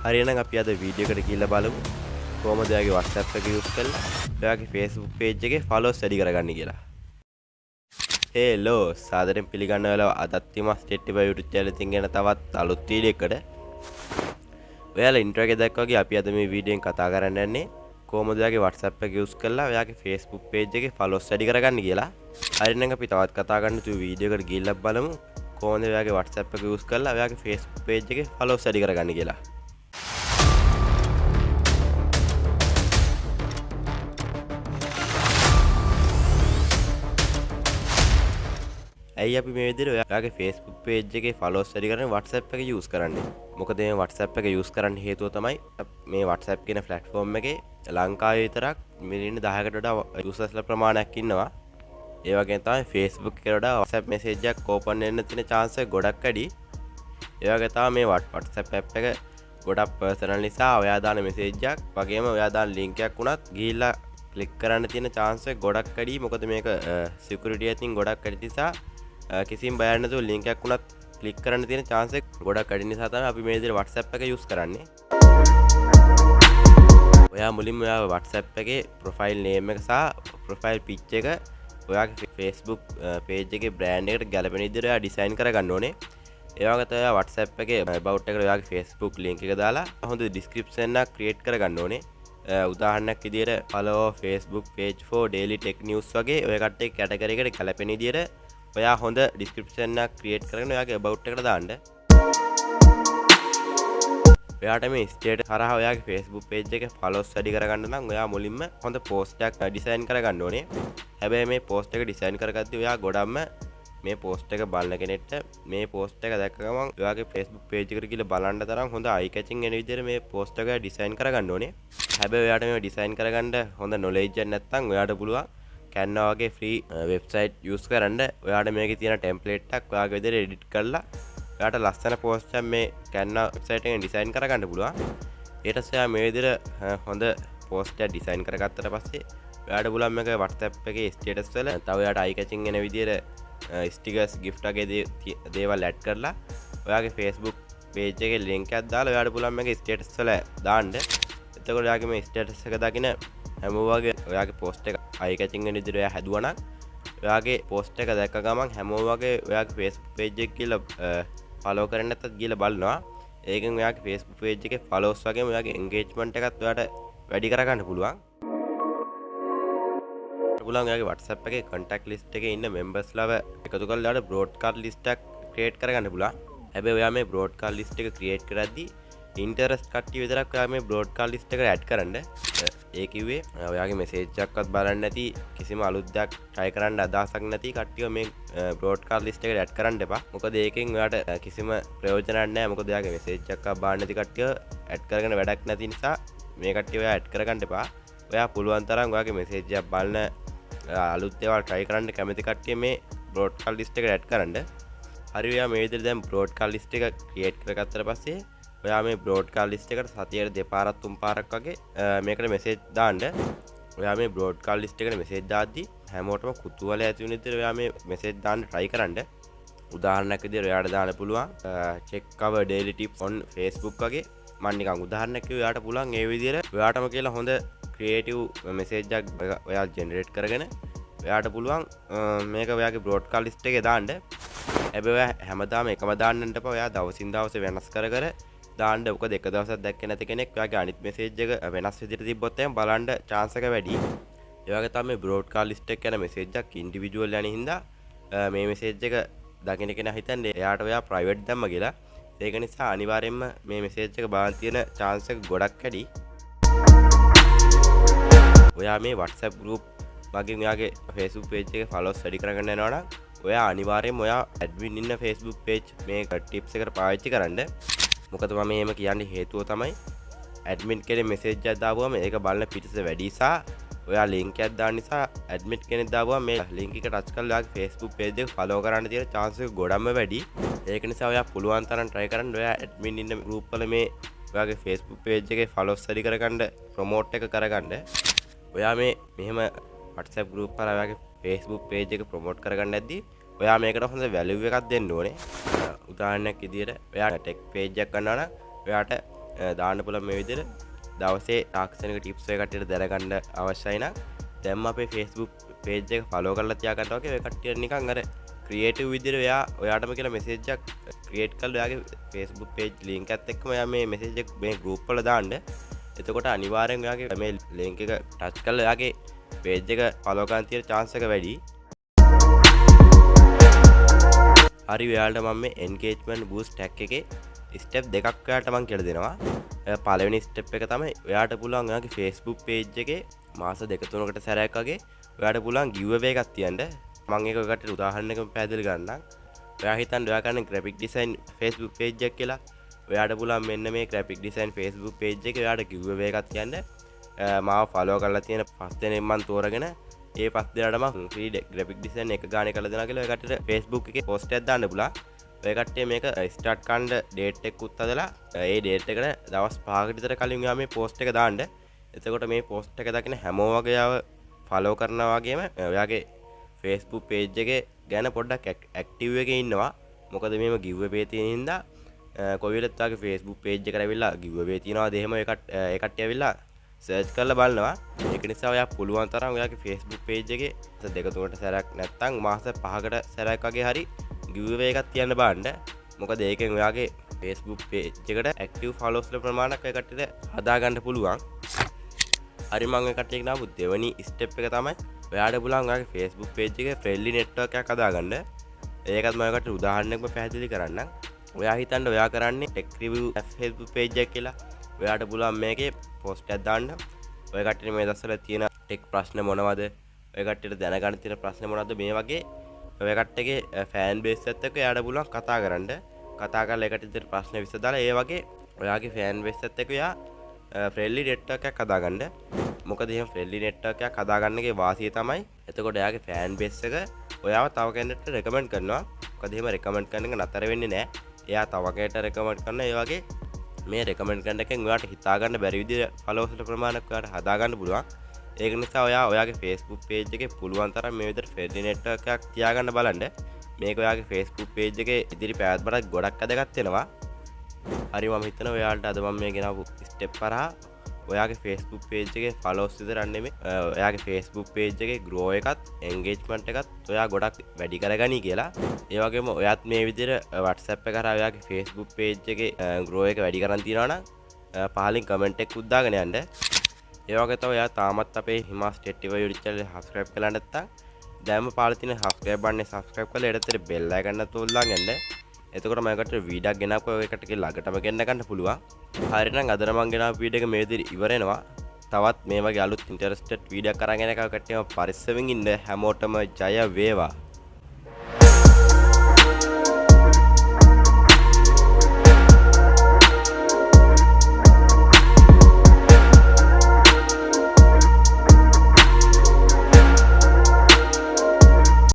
හරියනම් අපි අද වීඩියෝ එකට ගිහිල්ලා බලමු කොහොමද ඔයාගේ WhatsApp එක use කරලා ඔයාගේ Facebook page එකේ followers වැඩි කරගන්නේ කියලා. Hello සාදරයෙන් පිළිගන්න ඔයාලා අදත් තියම Step by YouTube channel එකෙන් ගැන තවත් අලුත් වීඩියෝ එකකට. ඔයාලා intro එකේ දැක්කා වගේ අපි අද මේ වීඩියෝෙන් කතා කරන්න යන්නේ කොහොමද ඔයාගේ WhatsApp එක use කරලා ඔයාගේ Facebook page එකේ followers වැඩි කරගන්නේ කියලා. හරියනම් අපි තවත් කතා කරන්න තු වීඩියෝ එකට ගිහිල්ලා බලමු කොහොමද ඔයාගේ WhatsApp එක use කරලා ඔයාගේ Facebook page එකේ followers වැඩි කරගන්නේ කියලා. ඇයි අපි මේ විදිහට ඔයාගේ Facebook page එකේ followers වැඩි කරන්න WhatsApp එක use කරන්නේ? මොකද මේ WhatsApp එක use කරන්න හේතුව තමයි මේ WhatsApp කියන platform එකේ ලංකාවේ විතරක් මිලියන 10කට වඩා users ප්‍රමාණයක් ඉන්නවා. ඒ වගේම තමයි Facebook එකට වඩා WhatsApp message එකක් open වෙන්න තියෙන chance එක ගොඩක් වැඩි. ඒ වගේ තමයි මේ WhatsApp app එක ගොඩක් personal නිසා ඔයා දාන message එකක් වගේම ඔයා දාන link එකක් උනත් ගිහිල්ලා click කරන්න තියෙන chance එක ගොඩක් වැඩි. මොකද මේක security එකකින් ගොඩක් වැඩි නිසා කිසිම බයක් නැතුව link එකක් උනත් click කරන්න තියෙන chance එක ගොඩක් වැඩි නිසා තමයි අපි මේ විදිහට WhatsApp එක use කරන්නේ. ඔයා මුලින්ම ඔයා WhatsApp එකේ profile name එක සහ profile picture එක ඔයාගේ Facebook page එකේ brand එකට ගැලපෙන විදිහට ඔයා design කරගන්න ඕනේ. ඒ වගේ තමයි WhatsApp එකේ about එකට ඔයාගේ Facebook link එක දාලා හොඳ description එකක් create කරගන්න ඕනේ. උදාහරණයක් විදිහට follow Facebook page for daily tech news වගේ ඔය කට්ටිය category එකට ගැලපෙන විදිහට ඔයා හොඳ description එකක් create කරගෙන ඔයාගේ about එකට දාන්න. ඔයාට මේ status හරහා ඔයාගේ Facebook page එකේ followers වැඩි කරගන්න නම් ඔයා මුලින්ම හොඳ post එකක් design කරගන්න ඕනේ. හැබැයි මේ post එක design කරගද්දී ඔයා ගොඩක්ම මේ post එක බලන කෙනෙක්ට මේ post එක දැක්ක ගමන් ඔයාගේ Facebook page එකට ගිහලා බලන්න තරම් හොඳ eye catching වෙන විදිහට මේ post එක design කරගන්න ඕනේ. හැබැයි ඔයාට මේ design කරගන්න හොඳ knowledge එකක් නැත්නම් ඔයාට පුළුවන් Canva වගේ free website use කරන්න. ඔයාට මේකේ තියෙන template එකක් ඔයාගේ විදිහට edit කරලා ඔයාට ලස්සන post එකක් මේ Canva website එකෙන් design කරගන්න පුළුවන්. ඊට පස්සේ ඔයා මේ විදිහට හොඳ post එකක් design කරගත්තට පස්සේ ඔයාට පුළුවන් මේක WhatsApp එකේ status වල තව ඔයාට eye catching වෙන විදිහට stickers gift වගේ දේවල් add කරලා ඔයාගේ Facebook page එකේ link එකක් දාලා ඔයාට පුළුවන් මේක status වල දාන්න. එතකොට ඔයාගේ මේ status එක දකින හැමෝම වගේ ඔයාගේ post එක eye catching වෙන විදිහට ඔයා හැදුවා නම් ඔයාගේ post එක දැක්ක ගමන් හැමෝම වගේ ඔයාගේ Facebook page එක කියලා follow කරන්න නැත්නම් ගිහලා බලනවා. ඒකෙන් ඔයාගේ Facebook page එකේ followers වගේම ඔයාගේ engagement එකත් ඔයාට වැඩි කරගන්න පුළුවන්. පුළුවන් ඔයාගේ WhatsApp එකේ contact list එකේ ඉන්න members ලව එකතු කරලා ඔයාට broadcast list එකක් create කරගන්න පුළුවන්. හැබැයි ඔයා මේ broadcast list එක create කරද්දී interest කට්ටිය විතරක් ඔයා මේ broadcast list එකට add කරන්න. ඒ කිව්වේ ඔයාගේ message එකක්වත් බලන්න නැති කිසිම අලුත් දෙයක් try කරන්න අදහසක් නැති කට්ටිය මේ broadcast list එකට add කරන්න එපා. මොකද ඒකෙන් ඔයාට කිසිම ප්‍රයෝජනයක් නැහැ. මොකද ඔයාගේ message එකක් බලන්න නැති කට්ටිය add කරගෙන වැඩක් නැති නිසා මේ කට්ටිය ඔයා add කරගන්න එපා. ඔයා පුළුවන් තරම් ඔයාගේ message එක බලන අලුත් දේවල් try කරන්න කැමති කට්ටිය මේ broadcast list එකට add කරන්න. හරි ඔයා මේ විදිහට දැන් broadcast list එක create කරගත්තට පස්සේ ඔයා මේ broadcast list එකට සතියට දෙපාරක් තුන් පාරක් වගේ මේකට message දාන්න. ඔයා මේ broadcast list එකට message දාද්දී හැමෝටම කුතුහලය ඇති වෙන විදිහට ඔයා මේ message දාන්න try කරන්න. උදාහරණයක් විදිහට ඔයාට දාන්න පුළුවන් check our daily tips on Facebook වගේ. මම නිකන් උදාහරණයක් කිව්වා. ඔයාට පුළුවන් ඒ විදිහට ඔයාටම කියලා හොඳ creative message එකක් ඔයා generate කරගෙන ඔයාට පුළුවන් මේක ඔයාගේ broadcast list එකේ දාන්න. හැබැයි ඔයා හැමදාම එකම දාන්න එපා. ඔයා දවසින් දවස වෙනස් කර කර දාන්න. මොකද එක දවසක් දැක්කේ නැති කෙනෙක් ඔයාගේ අනිත් message එක වෙනස් විදිහට තිබ්බොත් එහෙනම් බලන්න chance එක වැඩි. ඒ වගේ තමයි broadcast list එක යන message එකක් individual යන හින්දා මේ message එක දකින්න කෙනා හිතන්නේ එයාට ඔයා private දැම්ම කියලා. ඒක නිසා අනිවාර්යයෙන්ම මේ message එක බලන්න තියෙන chance එක ගොඩක් වැඩි. ඔයා මේ WhatsApp group වගේ ඔයාගේ Facebook page එකේ followers වැඩි කරගන්න යනවා නම් ඔයා අනිවාර්යයෙන්ම ඔයා admin ඉන්න Facebook page මේ tips එකට පාවිච්චි කරන්න. මොකද මම මේම කියන්නේ හේතුව තමයි admin කෙනෙක් message එකක් දාපුවම ඒක බලන පිටස වැඩි නිසා ඔයා link එකක් දාන නිසා admin කෙනෙක් දාපුවම මේ link එක touch කරලා ඔයාගේ Facebook page එක follow කරන්න තියෙන chance එක ගොඩක්ම වැඩි. ඒක නිසා ඔයා පුළුවන් තරම් try කරන්න ඔයා admin ඉන්න group වල මේ ඔයාගේ Facebook page එකේ followers වැඩි කරගන්න promote එක කරගන්න. ඔයා මේ මෙහෙම WhatsApp group වල ඔයාගේ Facebook page එක promote කරගන්න නැද්දි ඔයා මේකට හොඳ value එකක් දෙන්න ඕනේ. උදාහරණයක් විදියට ඔයා tech page එකක් ගන්නවා නම් ඔයාට දාන්න පුළුවන් මේ විදිහට දවසේ තාක්ෂණික ටිප්ස් එක කට්ටියට දැනගන්න අවශ්‍යයි නම් දැන් අපේ Facebook page එක follow කරලා තියාගන්න ඕකේ. ඔය කට්ටියට නිකන් අර ක්‍රියේටිව් විදිහට ඔයාටම කියලා මැසේජ් එකක් ක්‍රියේට් කරලා ඔයාගේ Facebook page link එකත් එක්කම ඔයා මේ මැසේජ් එක මේ group වල දාන්න. එතකොට අනිවාර්යෙන් ඔයාගේ මේ link එක ටච් කරලා ඔයාගේ page එක follow කරන් තියෙන chance එක වැඩි. හරි ඔයාලට මම මේ engagement boost tag එකේ ස්ටෙප් දෙකක් ඔයාලට මම කියලා දෙනවා. පළවෙනි ස්ටෙප් එක තමයි ඔයාට පුළුවන් ඔයාගේ Facebook page එකේ මාස 2-3කට සැරයක් වගේ ඔයාට පුළුවන් giveaway එකක් තියන්න. මම ඒක ඔයකට උදාහරණයකින් පැහැදිලි කරන්නම්. ඔයා හිතන්න ඔයා කරන graphic design Facebook page එකක් කියලා. ඔයාට පුළුවන් මෙන්න මේ graphic design Facebook page එකේ ඔයාට giveaway එකක් තියන්න. මාව follow කරලා තියෙන 5 දෙනෙක් මම තෝරගෙන ඒ 5 දෙනාට මම free graphic design එක ගානේ කරලා දෙනවා කියලා ඔය කට්ටියට Facebook එකේ post එකක් දාන්න පුළුවන්. ඔය කට්ටිය මේක ස්ටාර්ට් කරන්න date එකකුත් හදලා ඒ date එකට දවස් 5කට විතර කලින් ඔයා මේ post එක දාන්න. එතකොට මේ post එක දකින හැමෝම වගේ ආව follow කරනවා වගේම ඔයාගේ Facebook page එකේ ගැන පොඩ්ඩක් active එකේ ඉන්නවා. මොකද මේව giveaway තියෙන හින්දා කොයි වෙලත් ඔයාගේ Facebook page එකට ඇවිල්ලා giveaway තියනවාද එහෙම ඒ කට්ටිය ඇවිල්ලා සර්ච් කරලා බලනවා. ඒක නිසා ඔයා පුළුවන් තරම් ඔයාගේ Facebook page එකේ 2-3කට සැරයක් නැත්නම් මාස 5කට සැරයක් වගේ හරි giveaway එකක් තියන්න බලන්න. මොකද ඒකෙන් ඔයාගේ Facebook page එකට active followers ප්‍රමාණයක් ඔය කට්ටියට හදා ගන්න පුළුවන්. හරි මම ඔය කට්ටියට නාපු දෙවෙනි step එක තමයි ඔයාට පුළුවන් ඔයාගේ Facebook page එකේ friendly network එකක් හදාගන්න. ඒකත් මම ඔයකට උදාහරණයක්ම පැහැදිලි කරන්නම්. ඔයා හිතන්න ඔයා කරන්නේ tech review Facebook page එක කියලා. ඔයාට පුළුවන් මේකේ post එකක් දාන්න. ඔය කට්ටිය මේ දවස්වල තියෙන tech ප්‍රශ්න මොනවද? ඔය කට්ටියට දැනගන්න තියෙන ප්‍රශ්න මොනවද? මේ වගේ ඔය කට්ටියගේ fan base එකත් එක්ක ඔයාට පුළුවන් කතා කරන්න. කතා කරලා ඒ කට්ටියට ප්‍රශ්න විසඳලා ඒ වගේ ඔයාගේ fan base එකත් එක්ක ඔයා friendly network එකක් හදාගන්න. මොකද එහෙම friendly network එකක් හදාගන්න එකේ වාසිය තමයි එතකොට එයාගේ fan base එක ඔයාව තව කෙනෙක්ට recommend කරනවා. මොකද එහෙම recommend කරන එක නතර වෙන්නේ නැහැ. එයා තව කෙනෙක්ට recommend කරන ඒ වගේ මේ recommend කරන එකෙන් ඔයාට හිතා ගන්න බැරි විදිහට followers ප්‍රමාණයක් ඔයාට හදා ගන්න පුළුවන්. ඒක නිසා ඔයා ඔයාගේ Facebook page එකේ පුළුවන් තරම් මේ විදිහට friendly network එකක් තියාගන්න බලන්න. මේක ඔයාගේ Facebook page එකේ ඉදිරි පැවැත්මට ගොඩක් වැදගත් වෙනවා. හරි මම හිතනවා ඔයාලට අද මම මේ ගෙනාවු ස්ටෙප් හරහා ඔයාගේ Facebook page එකේ followers විතරක් නෙමෙයි ඔයාගේ Facebook page එකේ grow එකත් engagement එකත් ඔයා ගොඩක් වැඩි කරගනි කියලා. ඒ වගේම ඔයාත් මේ විදිහට WhatsApp එක කරා ඔයාගේ Facebook page එකේ grow එක වැඩි කරන් තියනවා නම් පහලින් comment එකක් උදාගෙන යන්න. ඒ වගේ තමයි ඔයා තාමත් අපේ හිමාස් ටෙක් ටිවර් YouTube channel එක subscribe කරලා නැත්නම් දැන්ම පාලා තියෙන subscribe button එක subscribe කරලා ඊට බෙල් අයිකන් එක තෝරලා ගන්න. එතකොට මම එකට වීඩියෝ එකක් ගෙනාවක ඔය එකට ළඟටම ගෙන්න ගන්න පුළුවන්. හරිනම් අද නම් මම ගෙනාව වීඩියෝ එක මේ විදිහට ඉවර වෙනවා. තවත් මේ වගේ අලුත් ඉන්ටරෙස්ටඩ් වීඩියෝ එකක් අරගෙන එකකට පරිස්සමින් ඉන්න හැමෝටම ජය වේවා.